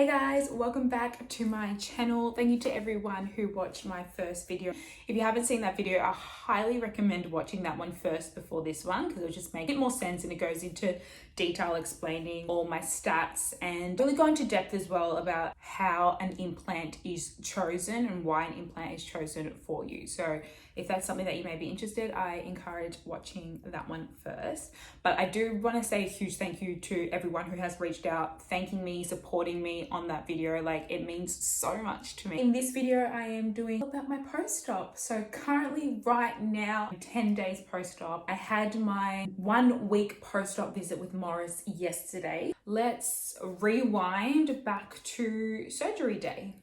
Guys, welcome back to my channel. Thank you to everyone who watched my first video. If you haven't seen that video, I highly recommend watching that one first before this one because it'll just make it more sense and it goes into detail explaining all my stats and really go into depth as well about how an implant is chosen and why an implant is chosen for you. So if that's something that you may be interested, I encourage watching that one first. But I do want to say a huge thank you to everyone who has reached out, thanking me, supporting me on that video. Like, it means so much to me. In this video, I am doing about my post-op. So currently right now, 10 days post-op. I had my 1 week post-op visit with Morris yesterday. Let's rewind back to surgery day.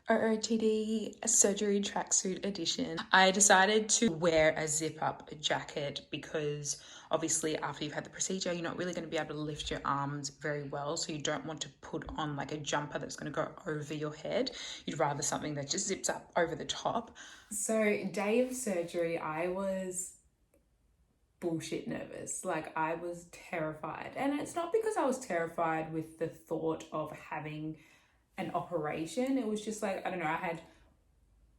OOTD surgery tracksuit edition. I decided to wear a zip up jacket because obviously after you've had the procedure, you're not really going to be able to lift your arms very well. So you don't want to put on like a jumper that's going to go over your head. You'd rather something that just zips up over the top. So day of surgery, I was bullshit nervous. Like, I was terrified. And it's not because I was terrified with the thought of having an operation. It was just like, I don't know, I had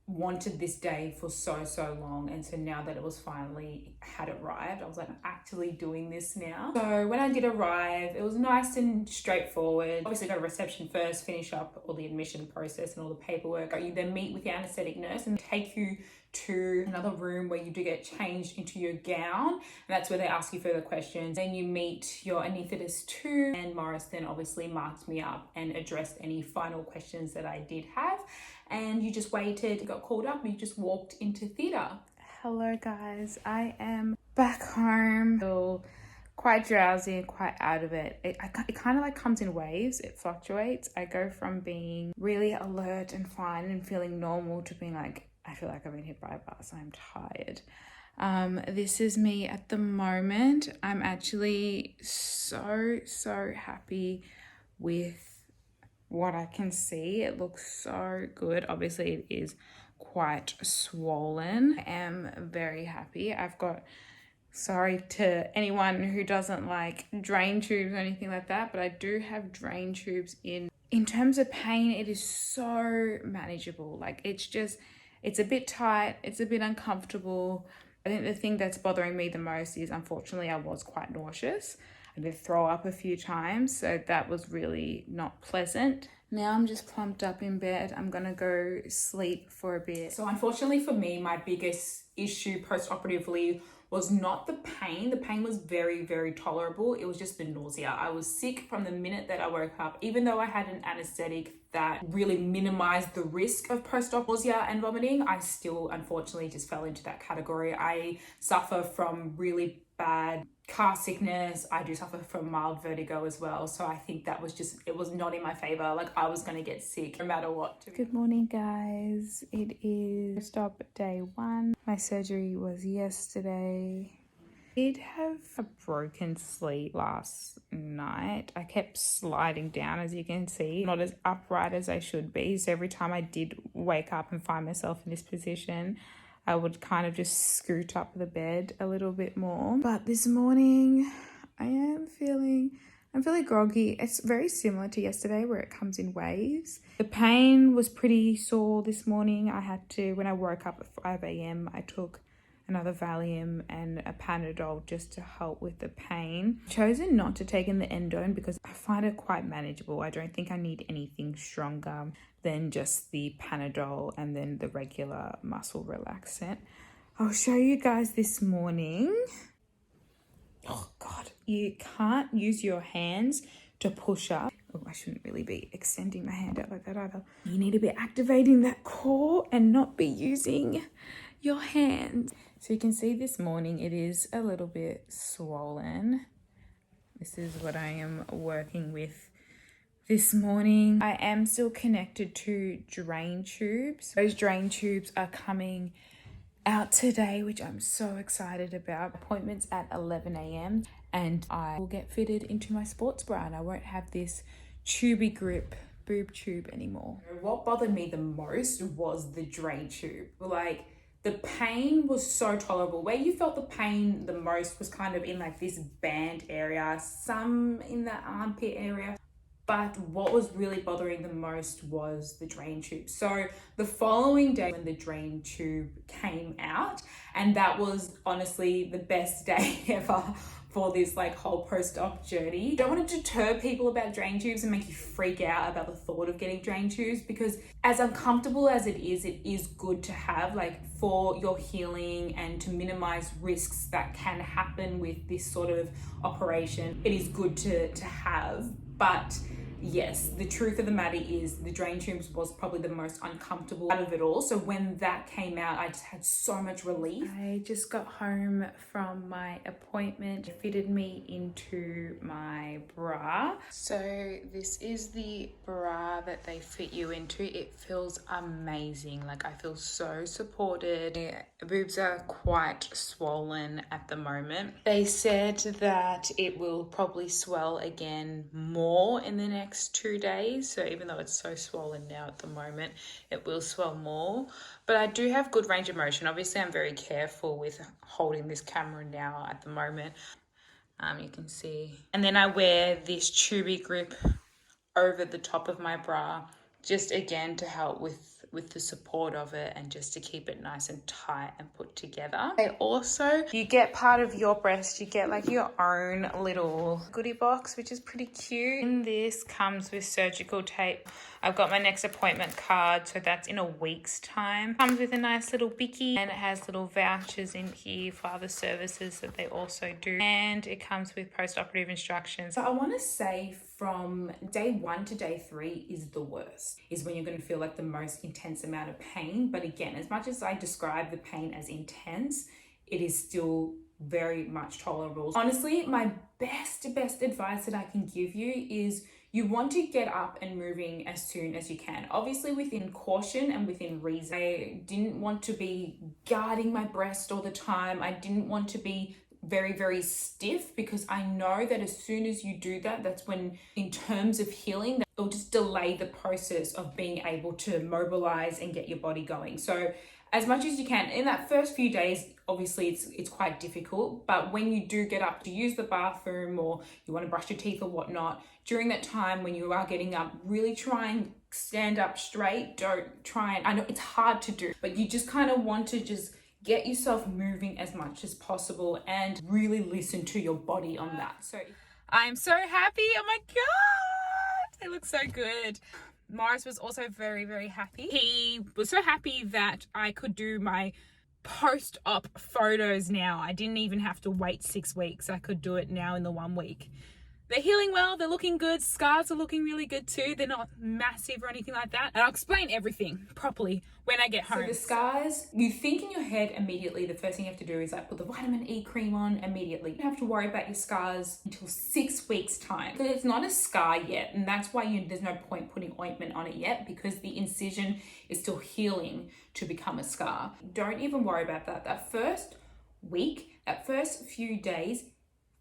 wanted this day for so long, and so now that it was finally had arrived, I was like, I'm actually doing this now. So when I did arrive, it was nice and straightforward. Obviously go to reception first, finish up all the admission process and all the paperwork. You then meet with the anesthetic nurse and take you to another room where you do get changed into your gown, and that's where they ask you further questions. Then you meet your anaesthetist too, and Morris then obviously marked me up and addressed any final questions that I did have, and you just waited, got called up, and you just walked into theatre. Hello guys, I am back home. Still quite drowsy and quite out of it. It kind of like comes in waves. It fluctuates. I go from being really alert and fine and feeling normal to being like, I feel like I've been hit by a bus. I'm tired. This is me at the moment. I'm actually so happy with what I can see. It looks so good. Obviously it is quite swollen. I am very happy. I've got, sorry to anyone who doesn't like drain tubes or anything like that, but I do have drain tubes in. In terms of pain, it is so manageable. Like, it's a bit tight, it's a bit uncomfortable. I think the thing that's bothering me the most is, unfortunately, I was quite nauseous. I did throw up a few times, so that was really not pleasant. Now I'm just plumped up in bed. I'm gonna go sleep for a bit. So unfortunately for me, my biggest issue post-operatively was not the pain. The pain was very tolerable. It was just the nausea. I was sick from the minute that I woke up. Even though I had an anesthetic that really minimized the risk of post-op nausea and vomiting, I still unfortunately just fell into that category. I suffer from really bad car sickness. I do suffer from mild vertigo as well. So I think that was just, it was not in my favor. Like, I was gonna get sick no matter what. Good morning guys. It is post-op day 1. My surgery was yesterday. I did have a broken sleep last night. I kept sliding down, as you can see, not as upright as I should be. So every time I did wake up and find myself in this position, I would kind of just scoot up the bed a little bit more. But this morning, I'm feeling groggy. It's very similar to yesterday where it comes in waves. The pain was pretty sore this morning. I had to, when I woke up at 5 a.m, I took another Valium and a Panadol just to help with the pain. I've chosen not to take in the endone because I find it quite manageable. I don't think I need anything stronger than just the Panadol and then the regular muscle relaxant. I'll show you guys this morning. Oh God, you can't use your hands to push up. Oh, I shouldn't really be extending my hand out like that either. You need to be activating that core and not be using your hands. So you can see this morning it is a little bit swollen. This is what I am working with this morning. I am still connected to drain tubes. Those drain tubes are coming out today, which I'm so excited about. Appointments at 11 a.m. and I will get fitted into my sports bra and I won't have this tubey grip boob tube anymore. What bothered me the most was the drain tube. Like, the pain was so tolerable. Where you felt the pain the most was kind of in like this band area, some in the armpit area. But what was really bothering the most was the drain tube. So the following day when the drain tube came out, and that was honestly the best day ever for this like whole post-op journey. I don't want to deter people about drain tubes and make you freak out about the thought of getting drain tubes, because as uncomfortable as it is good to have, like for your healing and to minimize risks that can happen with this sort of operation. It is good to have, but yes, the truth of the matter is the drain tubes was probably the most uncomfortable out of it all. So when that came out, I just had so much relief. I just got home from my appointment. It fitted me into my bra. So this is the bra that they fit you into. It feels amazing. Like I feel so supported. My boobs are quite swollen at the moment. They said that it will probably swell again more in the next 2 days. So even though it's so swollen now at the moment, it will swell more. But I do have good range of motion. Obviously, I'm very careful with holding this camera now at the moment. You can see. And then I wear this tubey grip over the top of my bra, just again to help with the support of it and just to keep it nice and tight and put together. You get part of YourBreast, you get like your own little goodie box, which is pretty cute. And this comes with surgical tape. I've got my next appointment card, so that's in a week's time. Comes with a nice little bicky, and it has little vouchers in here for other services that they also do. And it comes with post-operative instructions. So I want to say from day 1 to day 3 is the worst, is when you're going to feel like the most intense amount of pain. But again, as much as I describe the pain as intense, it is still very much tolerable. Honestly, my best advice that I can give you is you want to get up and moving as soon as you can. Obviously within caution and within reason. I didn't want to be guarding my breast all the time. I didn't want to be very stiff, because I know that as soon as you do that, that's when, in terms of healing, it'll just delay the process of being able to mobilize and get your body going. So as much as you can, in that first few days, obviously it's quite difficult, but when you do get up to use the bathroom or you want to brush your teeth or whatnot, during that time when you are getting up, really try and stand up straight. Don't try and, I know it's hard to do, but you just kind of want to just get yourself moving as much as possible and really listen to your body on that. So I'm so happy. Oh my God, they look so good. Morris was also very happy. He was so happy that I could do my post-op photos now. I didn't even have to wait 6 weeks. I could do it now in the 1 week. They're healing well, they're looking good, scars are looking really good too. They're not massive or anything like that. And I'll explain everything properly when I get home. So the scars, you think in your head immediately, the first thing you have to do is like put the vitamin E cream on immediately. You don't have to worry about your scars until 6 weeks time. So it's not a scar yet, and that's why there's no point putting ointment on it yet, because the incision is still healing to become a scar. Don't even worry about that. That first week, that first few days,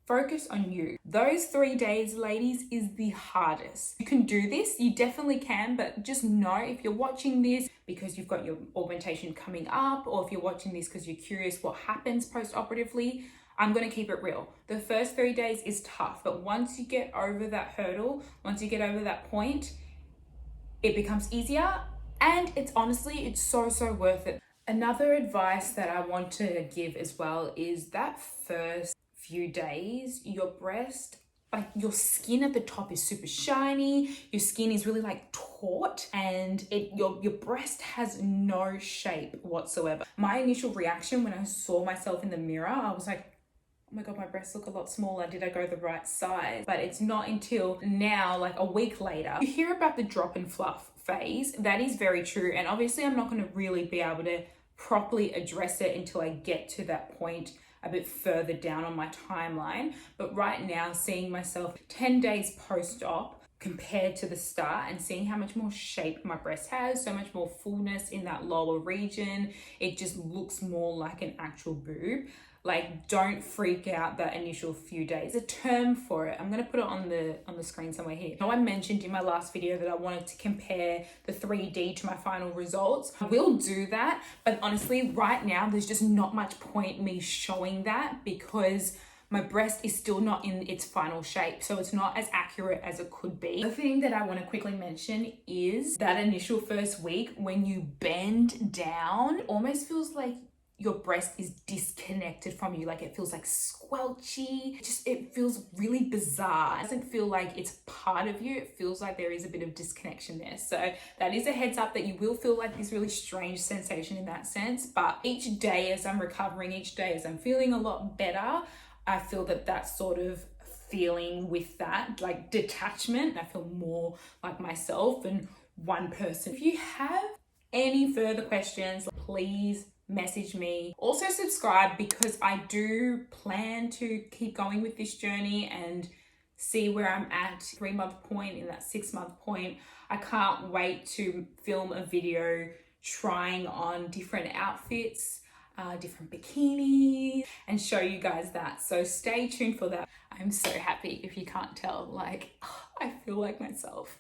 focus on you. Those 3 days, ladies, is the hardest. You can do this, you definitely can, but just know if you're watching this because you've got your augmentation coming up, or if you're watching this because you're curious what happens post-operatively, I'm gonna keep it real. The first 3 days is tough, but once you get over that hurdle, once you get over that point, it becomes easier, and it's honestly, it's so worth it. Another advice that I want to give as well is that first few days, your breast, like your skin at the top is super shiny, your skin is really like taut, and your breast has no shape whatsoever. My initial reaction when I saw myself in the mirror, I was like, oh my God, my breasts look a lot smaller. Did I go the right size? But it's not until now, like a week later, you hear about the drop and fluff phase. That is very true. And obviously I'm not going to really be able to properly address it until I get to that point a bit further down on my timeline. But right now, seeing myself 10 days post-op compared to the start and seeing how much more shape my breast has, so much more fullness in that lower region, it just looks more like an actual boob. Like, don't freak out that initial few days. A term for it. I'm going to put it on the screen somewhere here. Now, I mentioned in my last video that I wanted to compare the 3D to my final results. I will do that, but honestly, right now, there's just not much point me showing that because my breast is still not in its final shape, so it's not as accurate as it could be. The thing that I want to quickly mention is that initial first week when you bend down, it almost feels like your breast is disconnected from you. Like it feels like squelchy. It feels really bizarre. It doesn't feel like it's part of you. It feels like there is a bit of disconnection there. So that is a heads up that you will feel like this really strange sensation in that sense. But each day as I'm recovering, each day as I'm feeling a lot better, I feel that sort of feeling with that, like detachment, I feel more like myself and one person. If you have any further questions, please message me. Also subscribe, because I do plan to keep going with this journey and see where I'm at 3-month point, in that 6-month point. I can't wait to film a video trying on different outfits, different bikinis, and show you guys that. So stay tuned for that. I'm so happy. If you can't tell, like, I feel like myself.